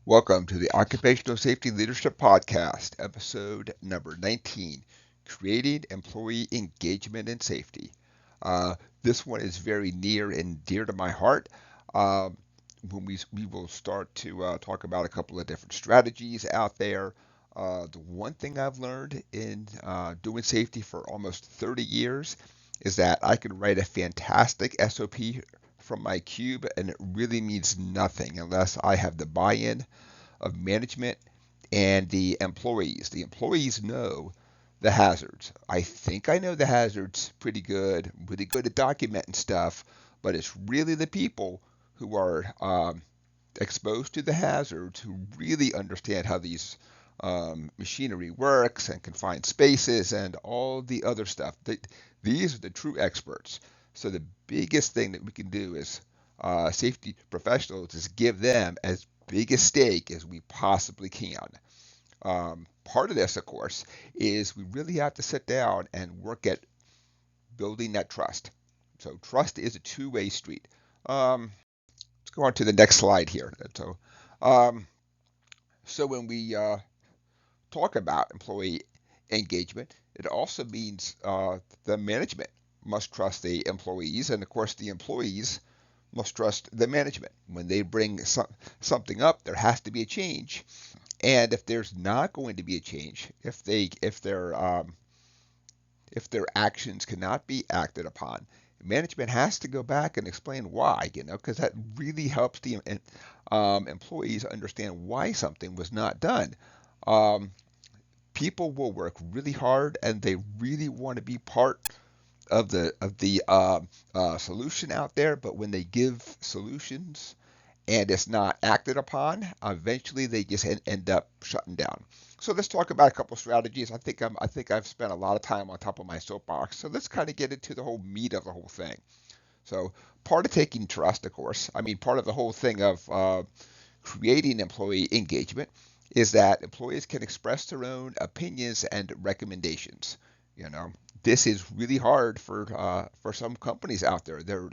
Welcome to the Occupational Safety Leadership Podcast, episode number 19, Creating Employee Engagement and Safety. This one is very near and dear to my heart. Um, when we will start to talk about a couple of different strategies out there. The one thing I've learned in doing safety for almost 30 years is that I can write a fantastic SOP from my cube, and it really means nothing unless I have the buy-in of management and the employees. The employees know the hazards. I think I know the hazards pretty good, really good at documenting stuff, but it's really the people who are exposed to the hazards who really understand how these machinery works and confined spaces and all the other stuff. These are the true experts. So the biggest thing that we can do as safety professionals is give them as big a stake as we possibly can. Part of this, of course, is we really have to sit down and work at building that trust. So trust is a two-way street. Let's go on to the next slide here. Um, so when we talk about employee engagement, it also means the management must trust the employees, and of course the employees must trust the management. When they bring something up, there has to be a change. And if there's not going to be a change, if their actions cannot be acted upon, management has to go back and explain why, because that really helps the employees understand why something was not done. Um, People will work really hard and they really want to be part of the solution out there, but when they give solutions and it's not acted upon, eventually they just end up shutting down. So let's talk about a couple strategies. I think I've spent a lot of time on top of my soapbox. So let's kind of get into the whole meat of the whole thing. So part of taking trust, of course, I mean part of the whole thing of creating employee engagement is that employees can express their own opinions and recommendations. You know, this is really hard for some companies out there. They're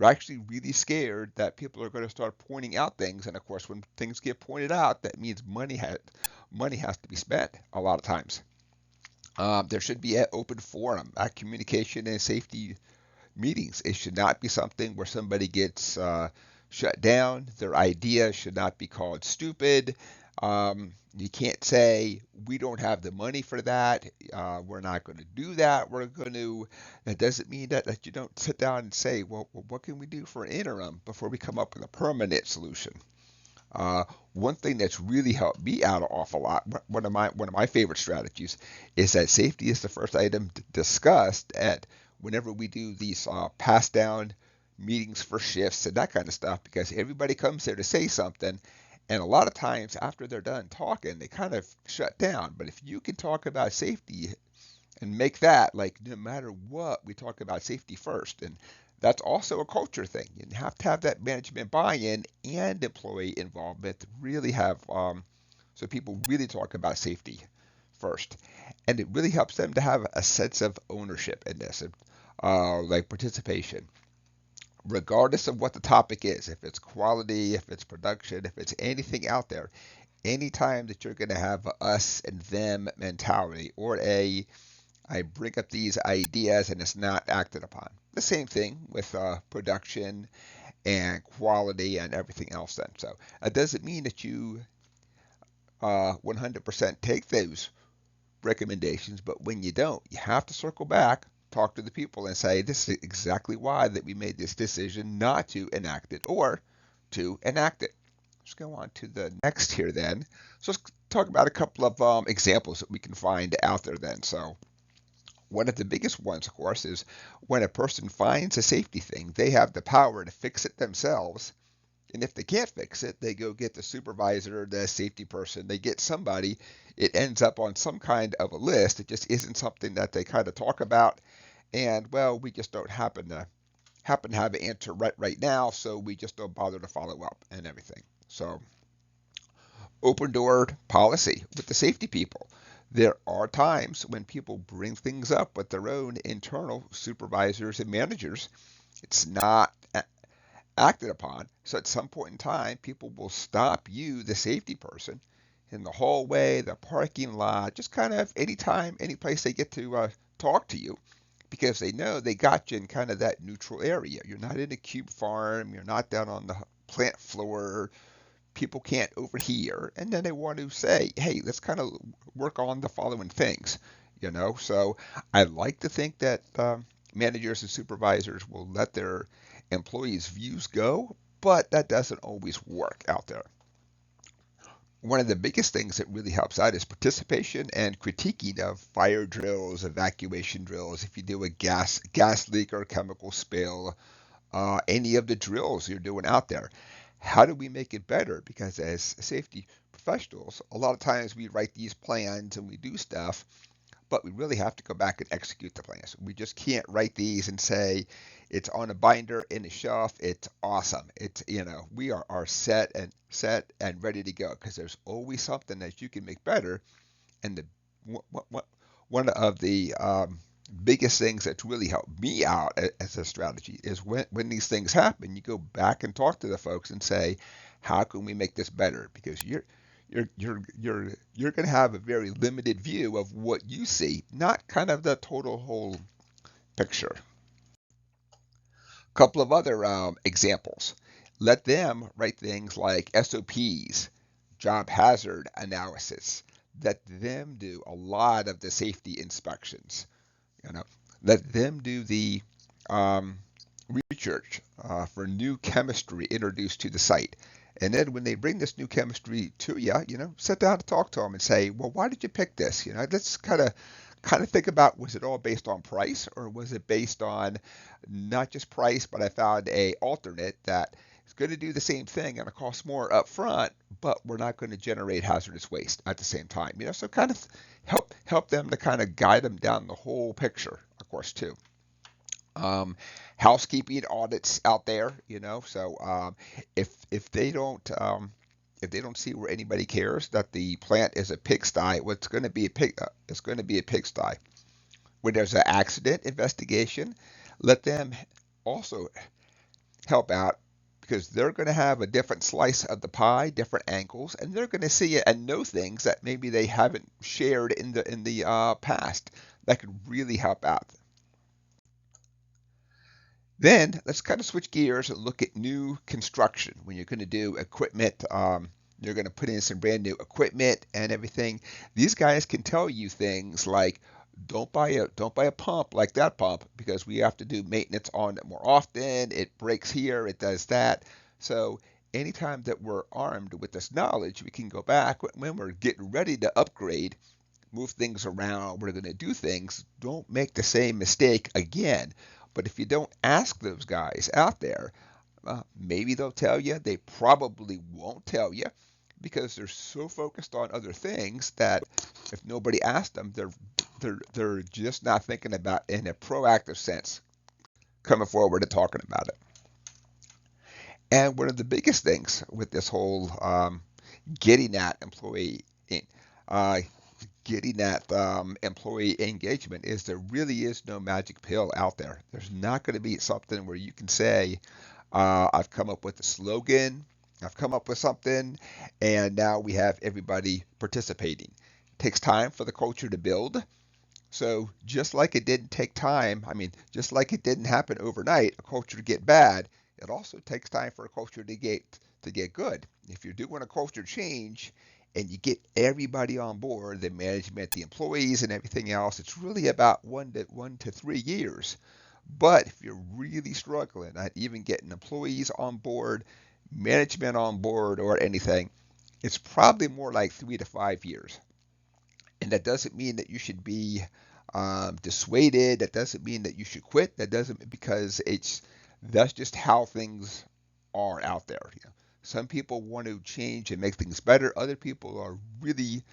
actually really scared that people are going to start pointing out things, and of course, when things get pointed out, that means money has to be spent a lot of times. There should be an open forum at communication and safety meetings. It should not be something where somebody gets shut down. Their idea should not be called stupid. You can't say we don't have the money for that. We're not going to do that. We're going to. That doesn't mean that you don't sit down and say, well, what can we do for an interim before we come up with a permanent solution? One thing that's really helped me out an awful lot, one of my favorite strategies, is that safety is the first item discussed at whenever we do these pass down meetings for shifts and that kind of stuff, because everybody comes there to say something, and a lot of times after they're done talking, they kind of shut down. But if you can talk about safety and make that like no matter what, we talk about safety first. And that's also a culture thing. You have to have that management buy-in and employee involvement to really have so people really talk about safety first. And it really helps them to have a sense of ownership in this, like participation, regardless of what the topic is. If it's quality, if it's production, if it's anything out there, anytime that you're going to have a us and them mentality or a I bring up these ideas and it's not acted upon. The same thing with production and quality and everything else then. So it doesn't mean that you 100% take those recommendations, but when you don't, you have to circle back, talk to the people and say, this is exactly why that we made this decision not to enact it or to enact it. Let's go on to the next here then. So let's talk about a couple of examples that we can find out there then. So one of the biggest ones, of course, is when a person finds a safety thing, they have the power to fix it themselves. And if they can't fix it, they go get the supervisor, the safety person, they get somebody. It ends up on some kind of a list. It just isn't something that they kind of talk about. And well, we just don't happen to have an answer right now, so we just don't bother to follow up and everything. So open door policy with the safety people. There are times when people bring things up with their own internal supervisors and managers. It's not acted upon. So at some point in time, people will stop you, the safety person, in the hallway, the parking lot, just kind of anytime, any place they get to talk to you, because they know they got you in kind of that neutral area. You're not in a cube farm, you're not down on the plant floor. People can't overhear, and then they want to say, hey, let's kind of work on the following things, So I like to think that managers and supervisors will let their employees' views go, but that doesn't always work out there. One of the biggest things that really helps out is participation and critiquing of fire drills, evacuation drills. If you do a gas leak or chemical spill, any of the drills you're doing out there, how do we make it better? Because as safety professionals, a lot of times we write these plans and we do stuff, but we really have to go back and execute the plans. We just can't write these and say it's on a binder in a shelf. It's awesome. We are set and ready to go, because there's always something that you can make better. And one of the biggest things that's really helped me out as a strategy is when these things happen, you go back and talk to the folks and say, how can we make this better? Because you're going to have a very limited view of what you see, not kind of the total whole picture. A couple of other examples. Let them write things like SOPs, job hazard analysis. Let them do a lot of the safety inspections. You know, let them do the um, research for new chemistry introduced to the site. And then when they bring this new chemistry to you, sit down and talk to them and say, well, why did you pick this? Let's kind of think about, was it all based on price, or was it based on not just price, but I found a alternate that is going to do the same thing and it costs more up front, but we're not going to generate hazardous waste at the same time. So kind of help them to kind of guide them down the whole picture, of course, too. um, Housekeeping audits out there, So if they don't see where anybody cares that the plant is a pigsty, what's going to be a pig? It's going to be a pigsty. When there's an accident investigation, let them also help out, because they're going to have a different slice of the pie, different angles, and they're going to see it and know things that maybe they haven't shared in the past that could really help out. Then let's kind of switch gears and look at new construction. When you're going to do equipment, you're going to put in some brand new equipment and everything. These guys can tell you things like, don't buy a pump like that pump, because we have to do maintenance on it more often. It breaks here, it does that. So anytime that we're armed with this knowledge, we can go back when we're getting ready to upgrade, move things around, we're going to do things. Don't make the same mistake again. But if you don't ask those guys out there, maybe they'll tell you. They probably won't tell you, because they're so focused on other things that if nobody asked them, they're just not thinking about in a proactive sense coming forward and talking about it. And one of the biggest things with this whole getting at employee uh, getting at employee engagement is there really is no magic pill out there. There's not going to be something where you can say, I've come up with a slogan, I've come up with something, and now we have everybody participating. It takes time for the culture to build. So just like it didn't take time, I mean, just like it didn't happen overnight, a culture to get bad, it also takes time for a culture to get good. If you're doing a culture change and you get everybody on board, the management, the employees, and everything else, it's really about 1 to 3 years. But if you're really struggling at even getting employees on board, management on board, or anything, it's probably more like 3 to 5 years. And that doesn't mean that you should be dissuaded. That doesn't mean that you should quit. That doesn't, because that's just how things are out there. Some people want to change and make things better. Other people are really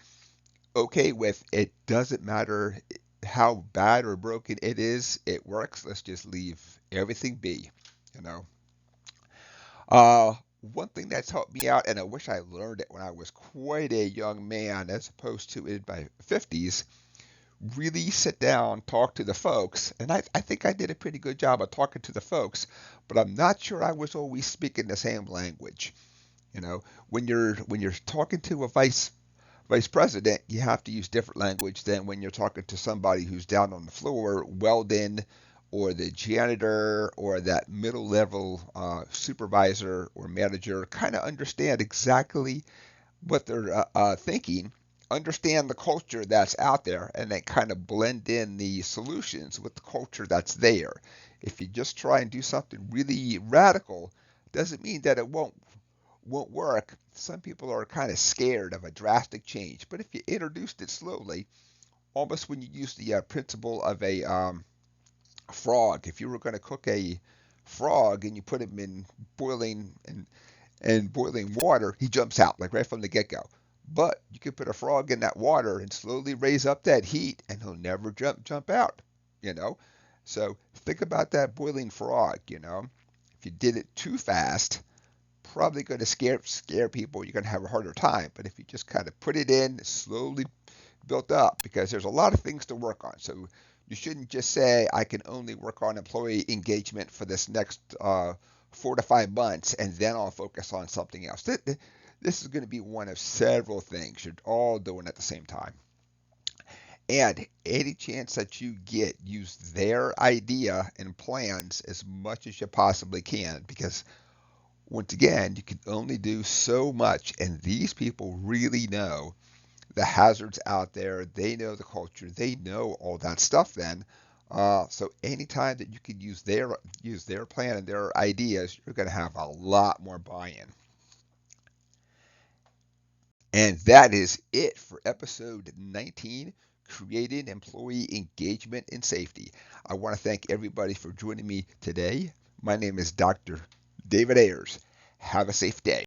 okay with it. Doesn't matter how bad or broken it is. It works. Let's just leave everything be. You know. Uh, One thing that's helped me out, and I wish I learned it when I was quite a young man, as opposed to in my 50s, really sit down, talk to the folks, and I think I did a pretty good job of talking to the folks, but I'm not sure I was always speaking the same language. You know, when you're talking to a vice president, you have to use different language than when you're talking to somebody who's down on the floor, welding, or the janitor, or that middle level supervisor or manager. Kind of understand exactly what they're thinking, understand the culture that's out there, and then kind of blend in the solutions with the culture that's there. If you just try and do something really radical, doesn't mean that it won't work. Some people are kind of scared of a drastic change, but if you introduced it slowly, almost when you use the principle of a frog, if you were going to cook a frog and you put him in boiling and boiling water, he jumps out like right from the get-go. But you could put a frog in that water and slowly raise up that heat, and he'll never jump out. You know, so think about that boiling frog. If you did it too fast, probably going to scare people. You're going to have a harder time. But if you just kind of put it in slowly, built up, because there's a lot of things to work on. So you shouldn't just say I can only work on employee engagement for this next 4 to 5 months, and then I'll focus on something else. This is going to be one of several things you're all doing at the same time. And any chance that you get, use their idea and plans as much as you possibly can, because once again, you can only do so much, and these people really know the hazards out there. They know the culture. They know all that stuff. Then, so anytime that you can use their plan and their ideas, you're going to have a lot more buy-in. And that is it for episode 19, creating employee engagement and safety. I want to thank everybody for joining me today. My name is Dr. David Ayers. Have a safe day.